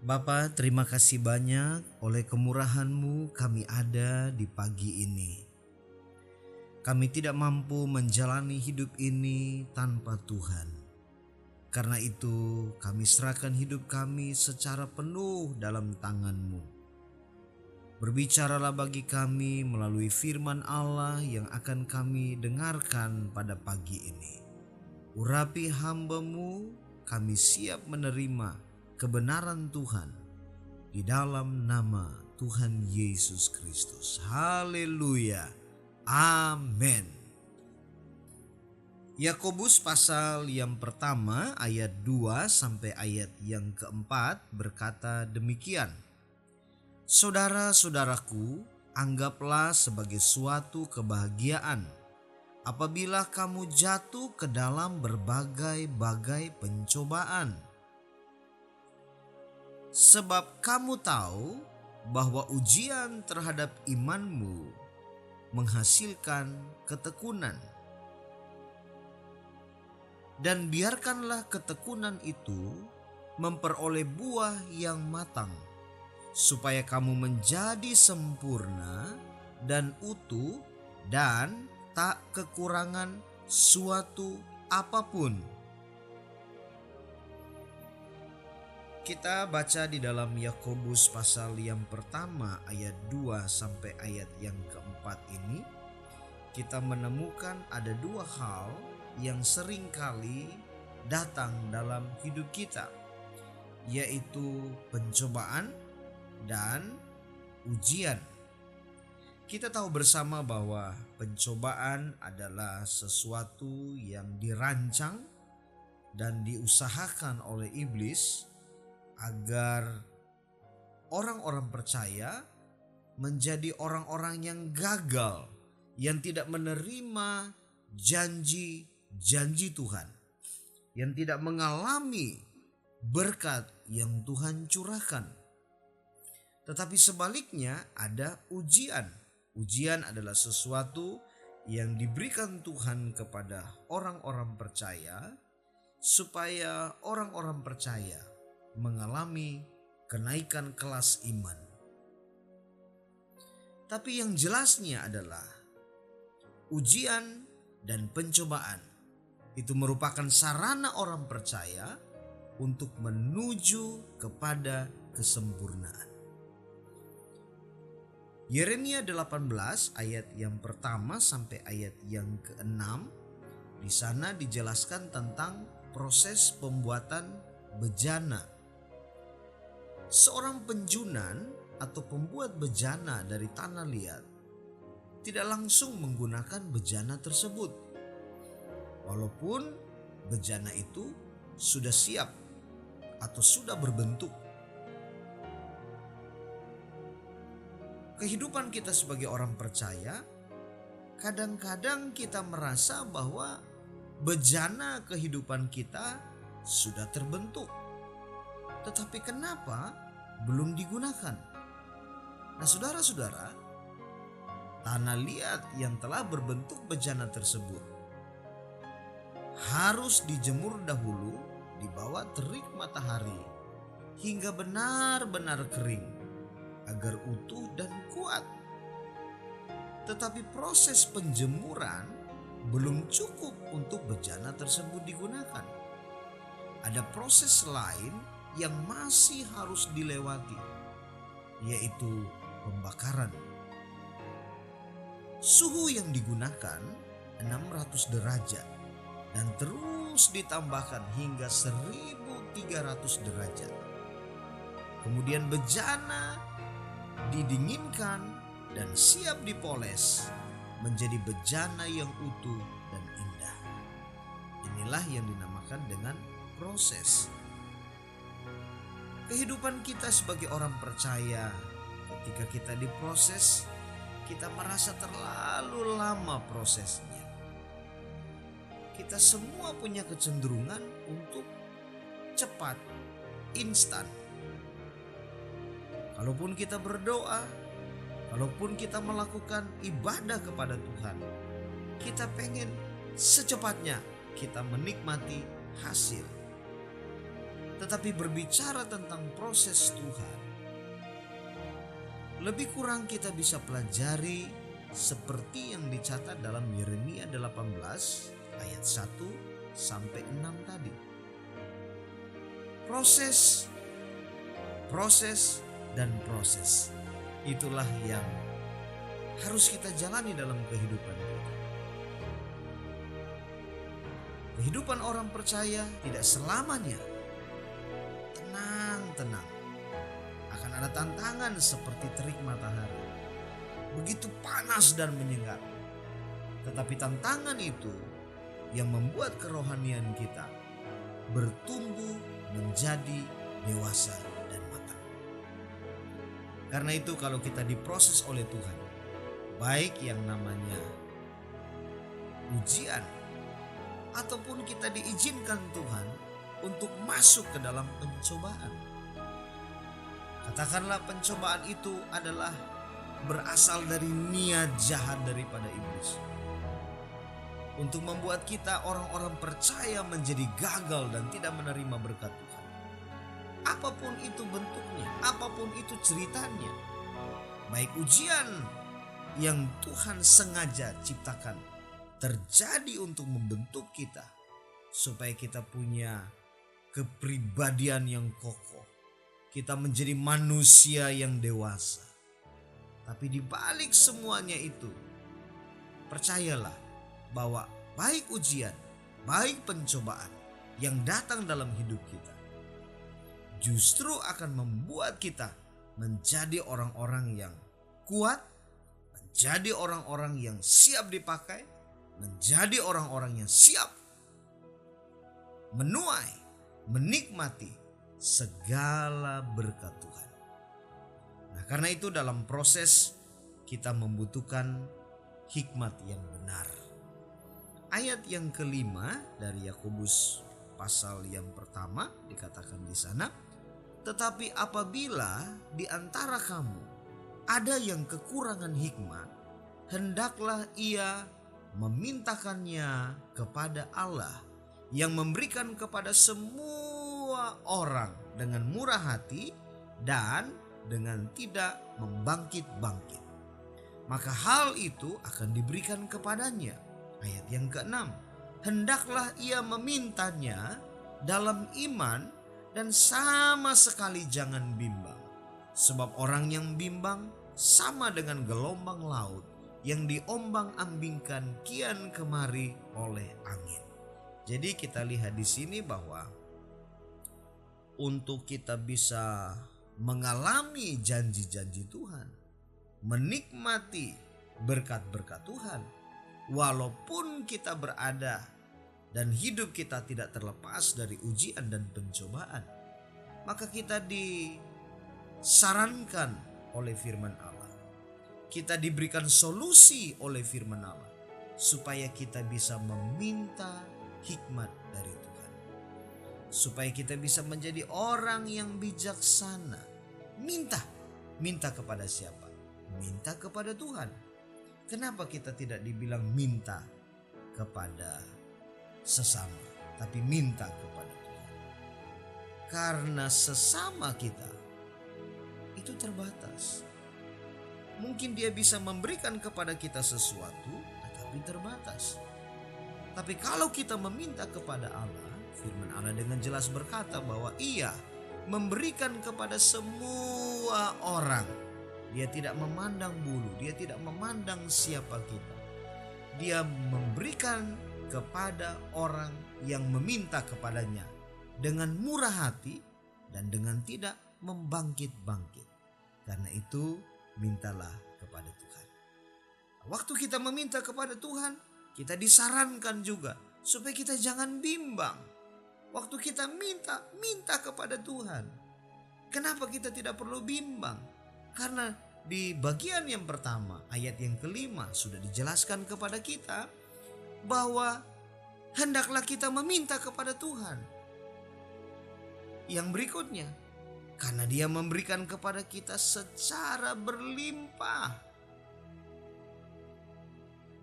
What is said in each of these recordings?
Bapa, terima kasih banyak oleh kemurahan-Mu kami ada di pagi ini. Kami tidak mampu menjalani hidup ini tanpa Tuhan. Karena itu kami serahkan hidup kami secara penuh dalam tangan-Mu. Berbicaralah bagi kami melalui firman Allah yang akan kami dengarkan pada pagi ini. Urapi hamba-Mu, kami siap menerima kebenaran Tuhan di dalam nama Tuhan Yesus Kristus. Haleluya. Amin. Yakobus pasal yang pertama ayat 2 sampai ayat yang keempat berkata demikian. Saudara-saudaraku, anggaplah sebagai suatu kebahagiaan apabila kamu jatuh ke dalam berbagai-bagai pencobaan. Sebab kamu tahu bahwa ujian terhadap imanmu menghasilkan ketekunan. Dan biarkanlah ketekunan itu memperoleh buah yang matang, supaya kamu menjadi sempurna dan utuh dan tak kekurangan suatu apapun. Kita baca di dalam Yakobus pasal yang pertama ayat 2 sampai ayat yang keempat ini, kita menemukan ada dua hal yang sering kali datang dalam hidup kita, yaitu pencobaan dan ujian. Kita tahu bersama bahwa pencobaan adalah sesuatu yang dirancang dan diusahakan oleh iblis agar orang-orang percaya menjadi orang-orang yang gagal, yang tidak menerima janji-janji Tuhan, yang tidak mengalami berkat yang Tuhan curahkan. Tetapi sebaliknya ada ujian. Ujian adalah sesuatu yang diberikan Tuhan kepada orang-orang percaya supaya orang-orang percaya mengalami kenaikan kelas iman. Tapi yang jelasnya adalah ujian dan pencobaan itu merupakan sarana orang percaya untuk menuju kepada kesempurnaan. Yeremia 18 ayat yang pertama sampai ayat yang ke-6, di sana dijelaskan tentang proses pembuatan bejana. Seorang penjunan atau pembuat bejana dari tanah liat tidak langsung menggunakan bejana tersebut, walaupun bejana itu sudah siap atau sudah berbentuk. Kehidupan kita sebagai orang percaya, kadang-kadang kita merasa bahwa bejana kehidupan kita sudah terbentuk, tetapi kenapa belum digunakan? Nah, saudara-saudara, tanah liat yang telah berbentuk bejana tersebut harus dijemur dahulu di bawah terik matahari hingga benar-benar kering agar utuh dan kuat. Tetapi proses penjemuran belum cukup untuk bejana tersebut digunakan. Ada proses lain yang masih harus dilewati, yaitu pembakaran. Suhu yang digunakan 600 derajat dan terus ditambahkan hingga 1300 derajat. Kemudian bejana didinginkan dan siap dipoles menjadi bejana yang utuh dan indah. Inilah yang dinamakan dengan proses. Kehidupan kita sebagai orang percaya, ketika kita diproses, kita merasa terlalu lama prosesnya. Kita semua punya kecenderungan untuk cepat, instan. Kalaupun kita berdoa, kalaupun kita melakukan ibadah kepada Tuhan, kita pengen secepatnya kita menikmati hasil. Tetapi berbicara tentang proses Tuhan, lebih kurang kita bisa pelajari seperti yang dicatat dalam Yeremia 18 ayat 1 sampai 6 tadi. Proses, dan proses. Itulah yang harus kita jalani dalam kehidupan kita. Kehidupan orang percaya tidak selamanya tenang. Akan ada tantangan seperti terik matahari. Begitu panas dan menyengat. Tetapi tantangan itu yang membuat kerohanian kita bertumbuh menjadi dewasa dan matang. Karena itu kalau kita diproses oleh Tuhan, baik yang namanya ujian ataupun kita diizinkan Tuhan untuk masuk ke dalam pencobaan. Katakanlah pencobaan itu adalah berasal dari niat jahat daripada iblis. Untuk membuat kita orang-orang percaya menjadi gagal dan tidak menerima berkat Tuhan. Apapun itu bentuknya, apapun itu ceritanya. Baik ujian yang Tuhan sengaja ciptakan terjadi untuk membentuk kita. Supaya kita punya kepribadian yang kokoh. Kita menjadi manusia yang dewasa. Tapi di balik semuanya itu, percayalah bahwa baik ujian, baik pencobaan yang datang dalam hidup kita justru akan membuat kita menjadi orang-orang yang kuat, menjadi orang-orang yang siap dipakai, menjadi orang-orang yang siap menuai, menikmati segala berkat Tuhan. Nah, karena itu dalam proses kita membutuhkan hikmat yang benar. Ayat yang kelima dari Yakobus pasal yang pertama dikatakan di sana, tetapi apabila di antara kamu ada yang kekurangan hikmat, hendaklah ia memintakannya kepada Allah yang memberikan kepada semua orang dengan murah hati dan dengan tidak membangkit-bangkit. Maka hal itu akan diberikan kepadanya. Ayat yang ke-6, hendaklah ia memintanya dalam iman dan sama sekali jangan bimbang. Sebab orang yang bimbang sama dengan gelombang laut yang diombang-ambingkan kian kemari oleh angin. Jadi kita lihat di sini bahwa untuk kita bisa mengalami janji-janji Tuhan, menikmati berkat-berkat Tuhan, walaupun kita berada dan hidup kita tidak terlepas dari ujian dan pencobaan, maka kita disarankan oleh firman Allah. Kita diberikan solusi oleh firman Allah supaya kita bisa meminta hikmat dari Tuhan. Supaya kita bisa menjadi orang yang bijaksana. Minta kepada siapa? Minta kepada Tuhan. Kenapa kita tidak dibilang minta kepada sesama, tapi minta kepada Tuhan? Karena sesama kita itu terbatas. Mungkin dia bisa memberikan kepada kita sesuatu, tetapi terbatas. Tapi kalau kita meminta kepada Allah, firman Allah dengan jelas berkata bahwa Ia memberikan kepada semua orang. Dia tidak memandang bulu, dia tidak memandang siapa kita. Dia memberikan kepada orang yang meminta kepadanya dengan murah hati dan dengan tidak membangkit-bangkit. Karena itu mintalah kepada Tuhan. Waktu kita meminta kepada Tuhan, kita disarankan juga supaya kita jangan bimbang. Waktu kita minta kepada Tuhan. Kenapa kita tidak perlu bimbang? Karena di bagian yang pertama, ayat yang kelima sudah dijelaskan kepada kita bahwa hendaklah kita meminta kepada Tuhan. Yang berikutnya, karena Dia memberikan kepada kita secara berlimpah.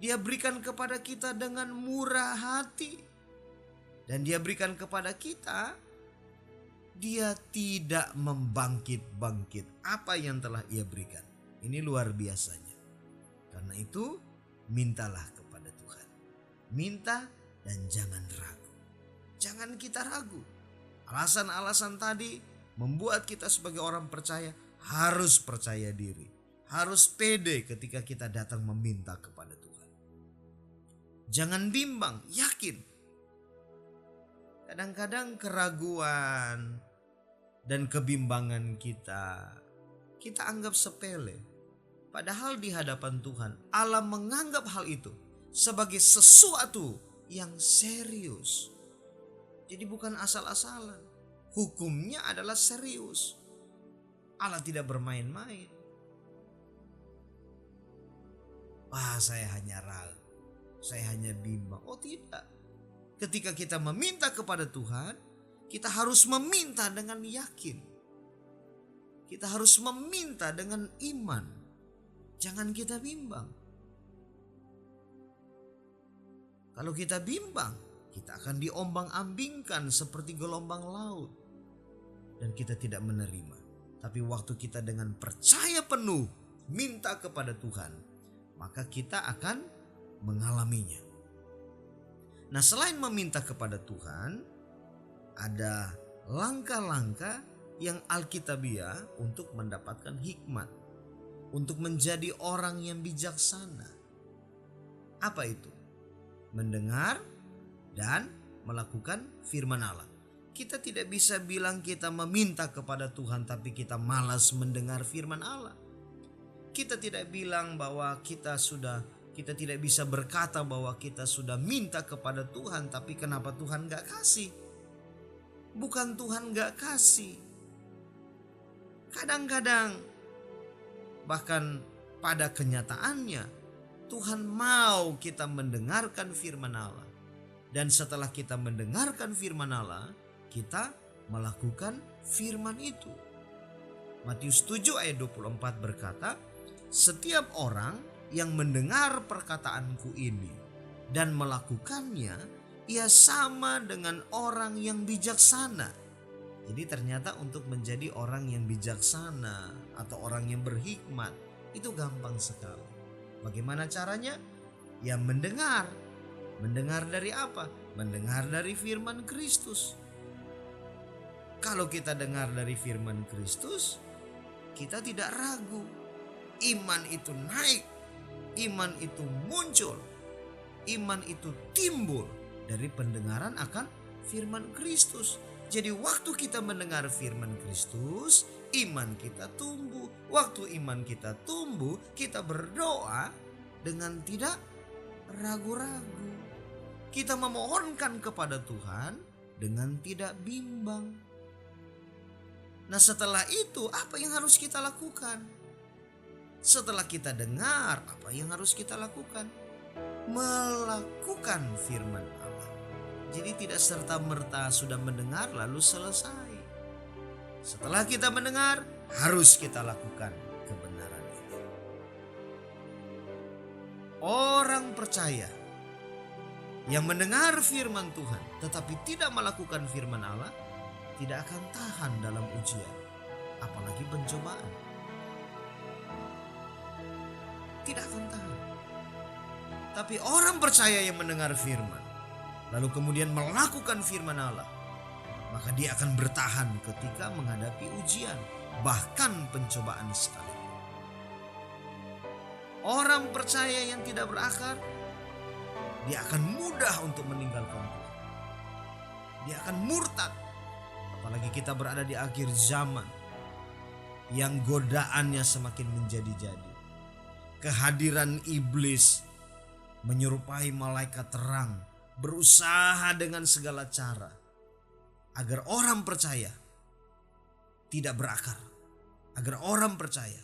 Dia berikan kepada kita dengan murah hati. Dan Dia berikan kepada kita Dia tidak membangkit-bangkit apa yang telah Ia berikan. Ini luar biasanya. Karena itu mintalah kepada Tuhan. Minta dan jangan ragu. Jangan kita ragu. Alasan-alasan tadi membuat kita sebagai orang percaya harus percaya diri. Harus pede ketika kita datang meminta kepada Tuhan. Jangan bimbang, yakin. Kadang-kadang keraguan dan kebimbangan kita anggap sepele. Padahal di hadapan Tuhan Allah menganggap hal itu sebagai sesuatu yang serius. Jadi bukan asal-asalan. Hukumnya adalah serius. Allah tidak bermain-main. Saya hanya ragu, saya hanya bimbang. Oh tidak. Ketika kita meminta kepada Tuhan, kita harus meminta dengan yakin. Kita harus meminta dengan iman. Jangan kita bimbang. Kalau kita bimbang, kita akan diombang-ambingkan seperti gelombang laut. Dan kita tidak menerima. Tapi waktu kita dengan percaya penuh minta kepada Tuhan, maka kita akan mengalaminya. Nah, selain meminta kepada Tuhan, ada langkah-langkah yang alkitabiah untuk mendapatkan hikmat, untuk menjadi orang yang bijaksana. Apa itu? Mendengar dan melakukan firman Allah. Kita tidak bisa bilang kita meminta kepada Tuhan tapi kita malas mendengar firman Allah. Kita tidak bilang bahwa kita tidak bisa berkata bahwa kita sudah minta kepada Tuhan tapi kenapa Tuhan gak kasih. Bukan Tuhan gak kasih. Kadang-kadang bahkan pada kenyataannya Tuhan mau kita mendengarkan firman Allah. Dan setelah kita mendengarkan firman Allah, kita melakukan firman itu. Matius 7 ayat 24 berkata, setiap orang yang mendengar perkataanku ini dan melakukannya, ia sama dengan orang yang bijaksana. Jadi ternyata untuk menjadi orang yang bijaksana atau orang yang berhikmat itu gampang sekali. Bagaimana caranya? Ya mendengar. Mendengar dari apa? Mendengar dari firman Kristus. Kalau kita dengar dari firman Kristus, kita tidak ragu. Iman itu naik. Iman itu muncul. Iman itu timbul dari pendengaran akan firman Kristus. Jadi waktu kita mendengar firman Kristus, iman kita tumbuh. Waktu iman kita tumbuh, kita berdoa dengan tidak ragu-ragu. Kita memohonkan kepada Tuhan dengan tidak bimbang. Nah, setelah itu apa yang harus kita lakukan? Setelah kita dengar, apa yang harus kita lakukan? Melakukan firman Allah. Jadi tidak serta-merta sudah mendengar lalu selesai. Setelah kita mendengar, harus kita lakukan kebenaran ini. Orang percaya yang mendengar firman Tuhan tetapi tidak melakukan firman Allah tidak akan tahan dalam ujian, apalagi pencobaan. Tidak akan tahan. Tapi orang percaya yang mendengar firman lalu kemudian melakukan firman Allah, maka dia akan bertahan ketika menghadapi ujian, bahkan pencobaan sekalipun. Orang percaya yang tidak berakar, dia akan mudah untuk meninggalkan Tuhan. Dia akan murtad. Apalagi kita berada di akhir zaman yang godaannya semakin menjadi-jadi. Kehadiran iblis menyerupai malaikat terang, berusaha dengan segala cara agar orang percaya tidak berakar, agar orang percaya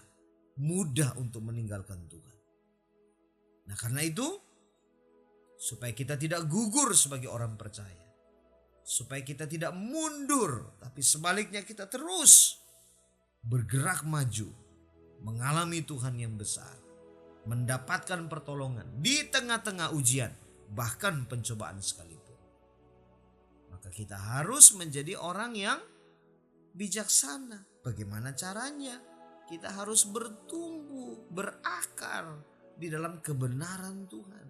mudah untuk meninggalkan Tuhan. Nah, karena itu supaya kita tidak gugur sebagai orang percaya, supaya kita tidak mundur, tapi sebaliknya kita terus bergerak maju, mengalami Tuhan yang besar, mendapatkan pertolongan di tengah-tengah ujian, bahkan pencobaan sekalipun. Maka kita harus menjadi orang yang bijaksana. Bagaimana caranya? Kita harus bertumbuh, berakar di dalam kebenaran Tuhan.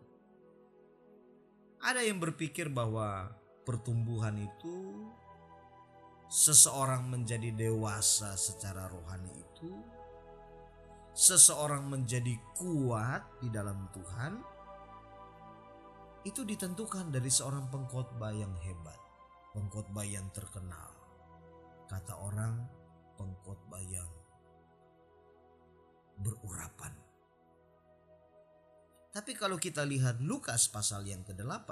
Ada yang berpikir bahwa pertumbuhan itu seseorang menjadi dewasa secara rohani itu, seseorang menjadi kuat di dalam Tuhan, itu ditentukan dari seorang pengkhotbah yang hebat, pengkhotbah yang terkenal. Kata orang, pengkhotbah yang berurapan. Tapi kalau kita lihat Lukas pasal yang ke-8,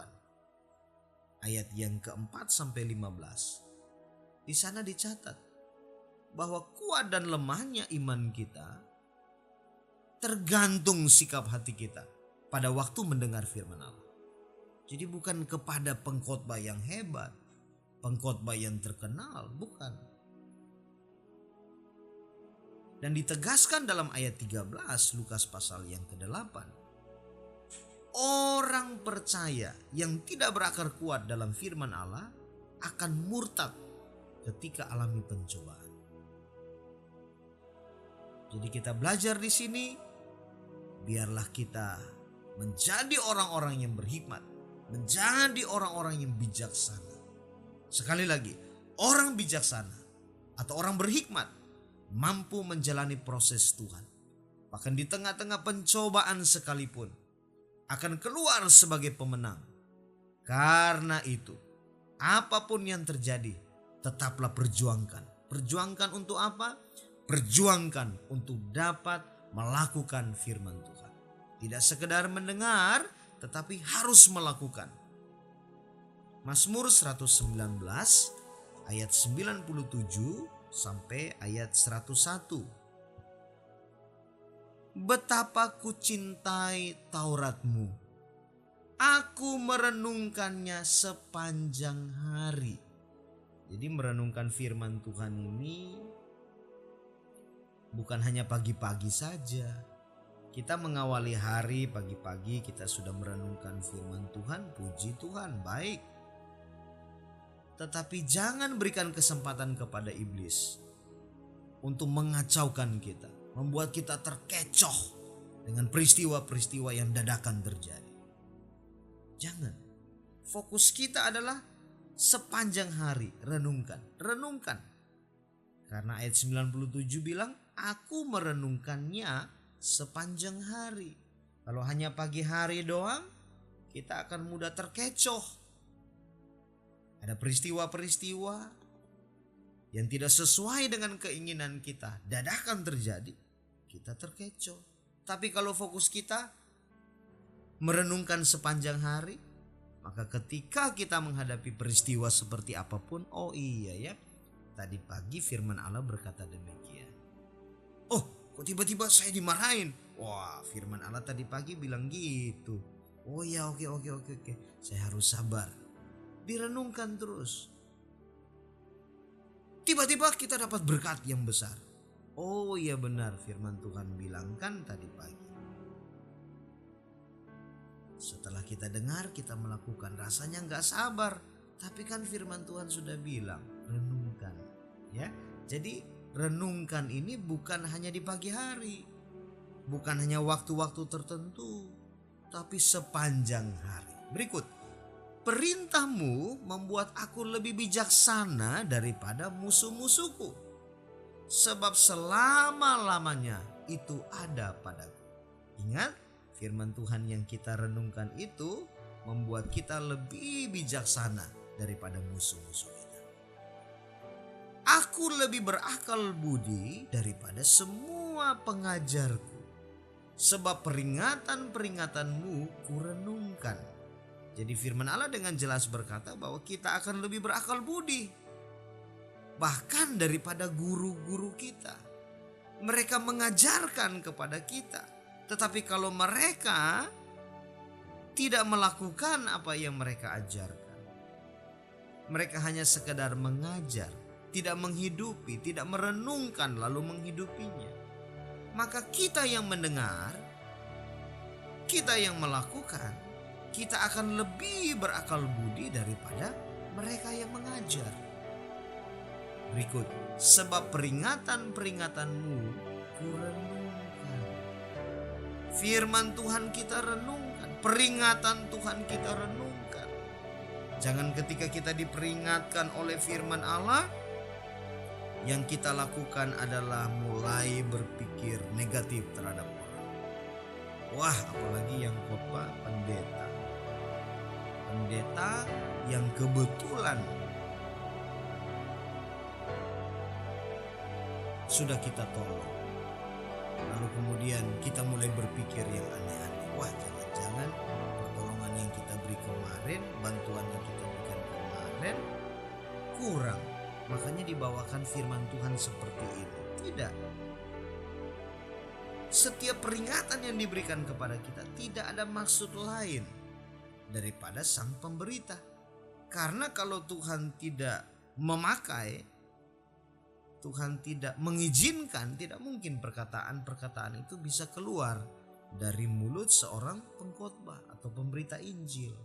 ayat yang ke-4 sampai 15, di sana dicatat bahwa kuat dan lemahnya iman kita tergantung sikap hati kita pada waktu mendengar firman Allah. Jadi bukan kepada pengkhotbah yang hebat, pengkhotbah yang terkenal, bukan. Dan ditegaskan dalam ayat 13 Lukas pasal yang ke-8. Orang percaya yang tidak berakar kuat dalam firman Allah akan murtad ketika alami pencobaan. Jadi kita belajar di sini, biarlah kita menjadi orang-orang yang berhikmat, menjadi orang-orang yang bijaksana. Sekali lagi, orang bijaksana atau orang berhikmat mampu menjalani proses Tuhan. Bahkan di tengah-tengah pencobaan sekalipun akan keluar sebagai pemenang. Karena itu, apapun yang terjadi, tetaplah perjuangkan. Perjuangkan untuk apa? Perjuangkan untuk dapat melakukan firman Tuhan. Tidak sekedar mendengar, tetapi harus melakukan. Mazmur 119 ayat 97 sampai ayat 101. Betapa ku cintai Tauratmu, aku merenungkannya sepanjang hari. Jadi merenungkan firman Tuhan ini bukan hanya pagi-pagi saja. Kita mengawali hari pagi-pagi kita sudah merenungkan firman Tuhan, puji Tuhan, baik. Tetapi jangan berikan kesempatan kepada iblis untuk mengacaukan kita, membuat kita terkecoh dengan peristiwa-peristiwa yang dadakan terjadi. Jangan. Fokus kita adalah sepanjang hari renungkan. Karena ayat 97 bilang, aku merenungkannya sepanjang hari. Kalau hanya pagi hari doang, kita akan mudah terkecoh. Ada peristiwa-peristiwa yang tidak sesuai dengan keinginan kita, dadakan terjadi, kita terkecoh. Tapi kalau fokus kita merenungkan sepanjang hari, maka ketika kita menghadapi peristiwa seperti apapun, oh iya ya, tadi pagi firman Allah berkata demikian. Oh, kok tiba-tiba saya dimarahin? Wah, firman Allah tadi pagi bilang gitu. Oh ya, oke. Saya harus sabar. Direnungkan terus. Tiba-tiba kita dapat berkat yang besar. Oh iya benar, firman Tuhan bilang kan tadi pagi. Setelah kita dengar, kita melakukan, rasanya gak sabar. Tapi kan firman Tuhan sudah bilang, renungkan. Ya, jadi renungkan ini bukan hanya di pagi hari, bukan hanya waktu-waktu tertentu, tapi sepanjang hari. Berikut, perintahmu membuat aku lebih bijaksana daripada musuh-musuhku, sebab selama-lamanya itu ada padaku. Ingat, firman Tuhan yang kita renungkan itu membuat kita lebih bijaksana daripada musuh-musuh kita. Aku lebih berakal budi daripada semua pengajarku, sebab peringatan-peringatanmu kurenungkan. Jadi firman Allah dengan jelas berkata bahwa kita akan lebih berakal budi. Bahkan daripada guru-guru kita. Mereka mengajarkan kepada kita. Tetapi kalau mereka tidak melakukan apa yang mereka ajarkan, mereka hanya sekedar mengajar, tidak menghidupi, tidak merenungkan lalu menghidupinya, maka kita yang mendengar, kita yang melakukan, kita akan lebih berakal budi daripada mereka yang mengajar. Berikut, sebab peringatan-peringatanmu kurenungkan. Firman Tuhan kita renungkan, peringatan Tuhan kita renungkan. Jangan ketika kita diperingatkan oleh firman Allah, yang kita lakukan adalah mulai berpikir negatif terhadap orang. Wah, apalagi yang khotbah pendeta. Pendeta yang kebetulan sudah kita tolong. Lalu kemudian kita mulai berpikir yang aneh-aneh. Wah, jangan-jangan pertolongan yang kita beri kemarin, bantuan yang kita berikan kemarin kurang. Makanya dibawakan firman Tuhan seperti ini. Tidak. Setiap peringatan yang diberikan kepada kita tidak ada maksud lain daripada sang pemberita. Karena kalau Tuhan tidak memakai, Tuhan tidak mengizinkan, tidak mungkin perkataan-perkataan itu bisa keluar dari mulut seorang pengkhotbah atau pemberita Injil.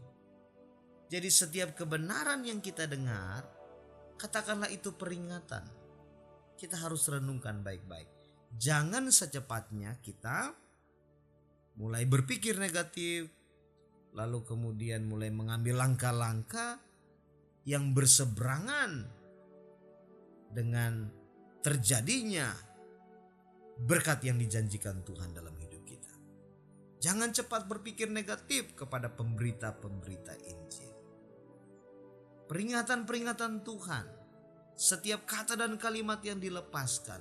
Jadi setiap kebenaran yang kita dengar, katakanlah itu peringatan, kita harus renungkan baik-baik. Jangan secepatnya kita mulai berpikir negatif, lalu kemudian mulai mengambil langkah-langkah yang berseberangan dengan terjadinya berkat yang dijanjikan Tuhan dalam hidup kita. Jangan cepat berpikir negatif kepada pemberita-pemberita Injil. Peringatan-peringatan Tuhan, setiap kata dan kalimat yang dilepaskan,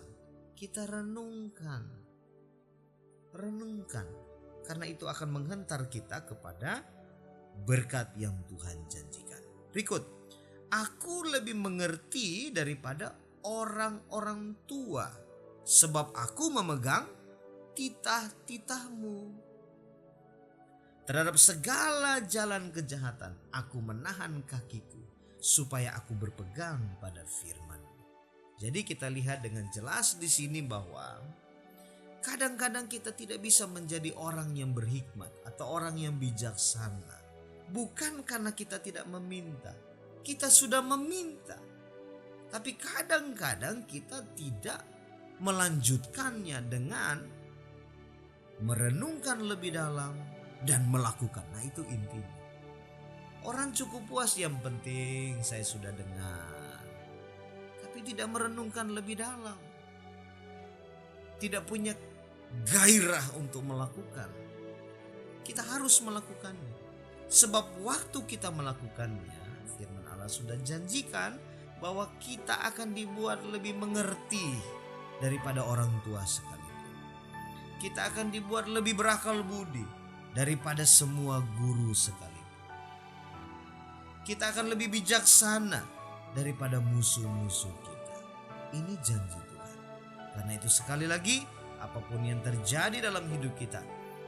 kita renungkan. Renungkan, karena itu akan menghantar kita kepada berkat yang Tuhan janjikan. Berikut, aku lebih mengerti daripada orang-orang tua, sebab aku memegang titah-titahmu. Terhadap segala jalan kejahatan, aku menahan kakiku, supaya aku berpegang pada firman. Jadi kita lihat dengan jelas di sini bahwa kadang-kadang kita tidak bisa menjadi orang yang berhikmat atau orang yang bijaksana. Bukan karena kita tidak meminta, kita sudah meminta. Tapi kadang-kadang kita tidak melanjutkannya dengan merenungkan lebih dalam dan melakukan. Nah, itu intinya. Orang cukup puas, yang penting saya sudah dengar, tapi tidak merenungkan lebih dalam. Tidak punya gairah untuk melakukan. Kita harus melakukannya. Sebab waktu kita melakukannya, firman Allah sudah janjikan bahwa kita akan dibuat lebih mengerti daripada orang tua sekalipun. Kita akan dibuat lebih berakal budi daripada semua guru sekalipun. Kita akan lebih bijaksana daripada musuh-musuh kita. Ini janji Tuhan. Karena itu sekali lagi, apapun yang terjadi dalam hidup kita,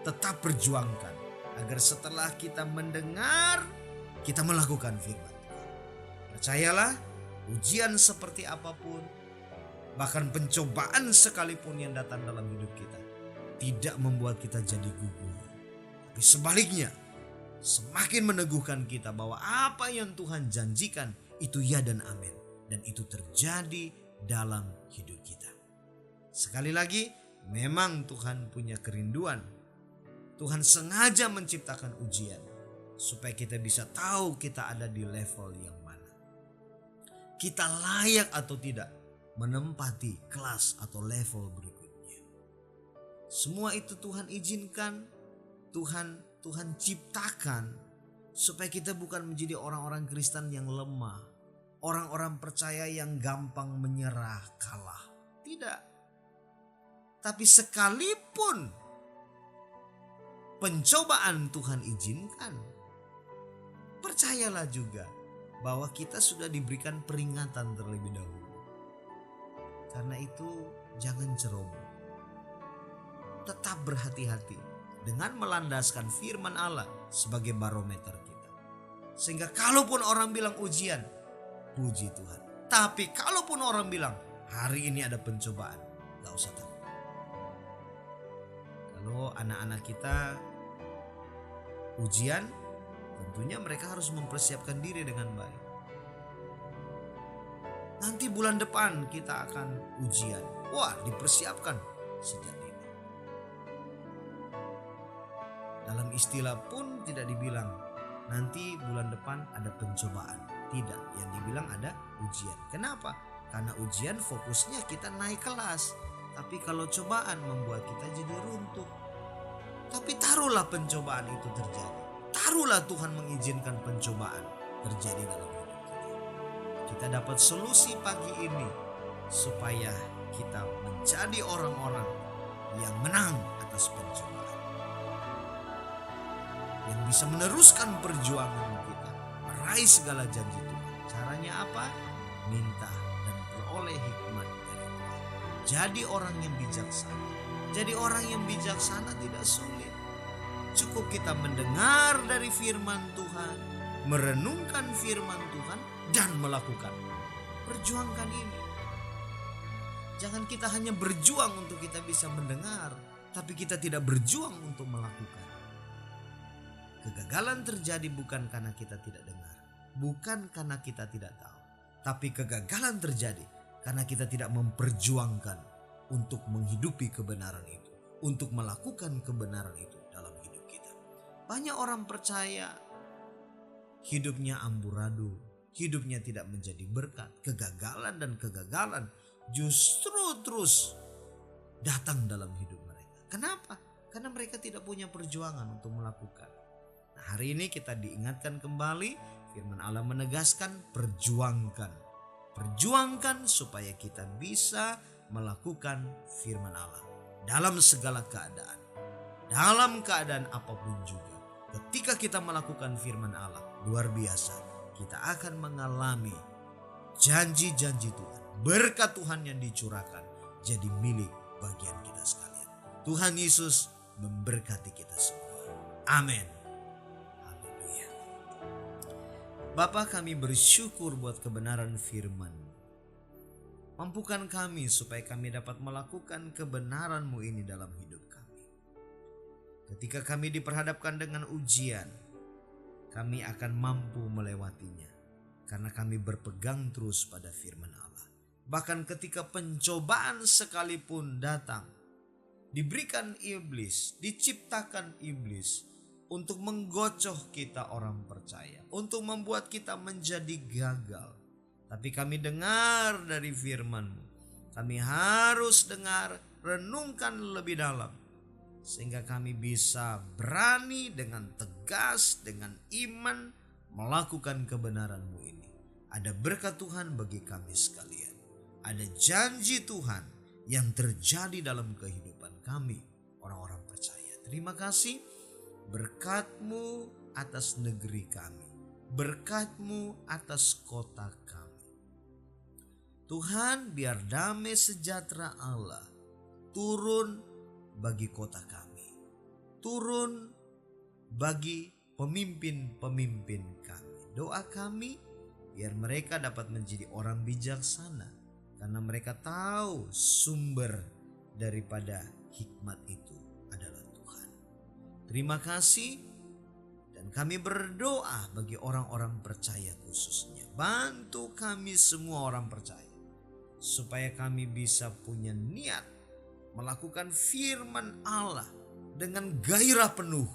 tetap perjuangkan agar setelah kita mendengar, kita melakukan firman Tuhan. Percayalah, ujian seperti apapun, bahkan pencobaan sekalipun yang datang dalam hidup kita, tidak membuat kita jadi gugur. Tapi sebaliknya, semakin meneguhkan kita bahwa apa yang Tuhan janjikan itu ya dan amin. Dan itu terjadi dalam hidup kita. Sekali lagi, memang Tuhan punya kerinduan. Tuhan sengaja menciptakan ujian supaya kita bisa tahu kita ada di level yang mana. Kita layak atau tidak menempati kelas atau level berikutnya. Semua itu Tuhan izinkan, Tuhan ciptakan supaya kita bukan menjadi orang-orang Kristen yang lemah, orang-orang percaya yang gampang menyerah, kalah. Tidak. Tapi sekalipun pencobaan Tuhan izinkan, percayalah juga bahwa kita sudah diberikan peringatan terlebih dahulu. Karena itu jangan ceroboh. Tetap berhati-hati dengan melandaskan firman Allah sebagai barometer kita. Sehingga kalaupun orang bilang ujian, puji Tuhan. Tapi kalaupun orang bilang hari ini ada pencobaan, gak usah takut. Kalau anak-anak kita ujian, tentunya mereka harus mempersiapkan diri dengan baik. Nanti bulan depan kita akan ujian. Wah, dipersiapkan sejak ini. Dalam istilah pun tidak dibilang nanti bulan depan ada pencobaan. Tidak, yang dibilang ada ujian. Kenapa? Karena ujian fokusnya kita naik kelas. Tapi kalau cobaan membuat kita jadi runtuh. Tapi taruhlah pencobaan itu terjadi. Taruhlah Tuhan mengizinkan pencobaan terjadi dalam hidup kita. Kita dapat solusi pagi ini supaya kita menjadi orang-orang yang menang atas pencobaan. Yang bisa meneruskan perjuangan kita, meraih segala janji Tuhan. Caranya apa? Minta dan beroleh hikmat dari Tuhan. Jadi orang yang bijaksana. Jadi orang yang bijaksana tidak sulit. Cukup kita mendengar dari firman Tuhan, merenungkan firman Tuhan, dan melakukan. Perjuangkan ini. Jangan kita hanya berjuang untuk kita bisa mendengar, tapi kita tidak berjuang untuk melakukan. Kegagalan terjadi bukan karena kita tidak dengar, bukan karena kita tidak tahu, tapi kegagalan terjadi karena kita tidak memperjuangkan untuk menghidupi kebenaran itu, untuk melakukan kebenaran itu dalam hidup kita. Banyak orang percaya hidupnya amburadul, hidupnya tidak menjadi berkat. Kegagalan dan kegagalan justru terus datang dalam hidup mereka. Kenapa? Karena mereka tidak punya perjuangan untuk melakukan. Hari ini kita diingatkan kembali, firman Allah menegaskan perjuangkan. Perjuangkan supaya kita bisa melakukan firman Allah dalam segala keadaan. Dalam keadaan apapun juga. Ketika kita melakukan firman Allah, luar biasa. Kita akan mengalami janji-janji Tuhan. Berkat Tuhan yang dicurahkan jadi milik bagian kita sekalian. Tuhan Yesus memberkati kita semua. Amin. Bapa, kami bersyukur buat kebenaran firman. Mampukan kami supaya kami dapat melakukan kebenaran-Mu ini dalam hidup kami. Ketika kami diperhadapkan dengan ujian, kami akan mampu melewatinya. Karena kami berpegang terus pada firman Allah. Bahkan ketika pencobaan sekalipun datang, diberikan iblis, diciptakan iblis, untuk menggocoh kita orang percaya, untuk membuat kita menjadi gagal. Tapi kami dengar dari firman-Mu. Kami harus dengar, renungkan lebih dalam. Sehingga kami bisa berani dengan tegas, dengan iman, melakukan kebenaran-Mu ini. Ada berkat Tuhan bagi kami sekalian. Ada janji Tuhan yang terjadi dalam kehidupan kami, orang-orang percaya. Terima kasih. Berkat-Mu atas negeri kami, berkat-Mu atas kota kami. Tuhan, biar damai sejahtera Allah turun bagi kota kami, turun bagi pemimpin-pemimpin kami. Doa kami biar mereka dapat menjadi orang bijaksana, karena mereka tahu sumber daripada hikmat itu adalah Tuhan. Terima kasih, dan kami berdoa bagi orang-orang percaya khususnya. Bantu kami semua orang percaya, supaya kami bisa punya niat melakukan firman Allah dengan gairah penuh.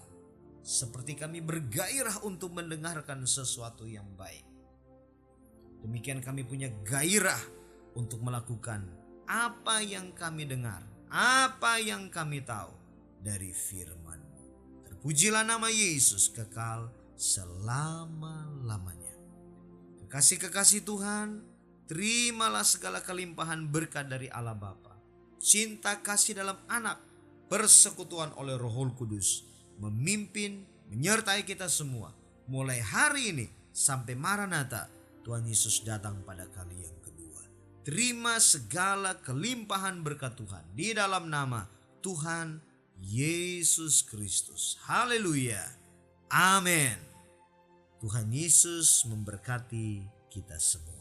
Seperti kami bergairah untuk mendengarkan sesuatu yang baik. Demikian kami punya gairah untuk melakukan apa yang kami dengar, apa yang kami tahu dari firman. Pujilah nama Yesus kekal selama-lamanya. Kekasih-kekasih Tuhan, terimalah segala kelimpahan berkat dari Allah Bapa, cinta kasih dalam Anak, persekutuan oleh Roh Kudus, memimpin, menyertai kita semua. Mulai hari ini sampai Maranatha, Tuhan Yesus datang pada kali yang kedua. Terima segala kelimpahan berkat Tuhan di dalam nama Tuhan Yesus Kristus. Haleluya. Amin. Tuhan Yesus memberkati kita semua.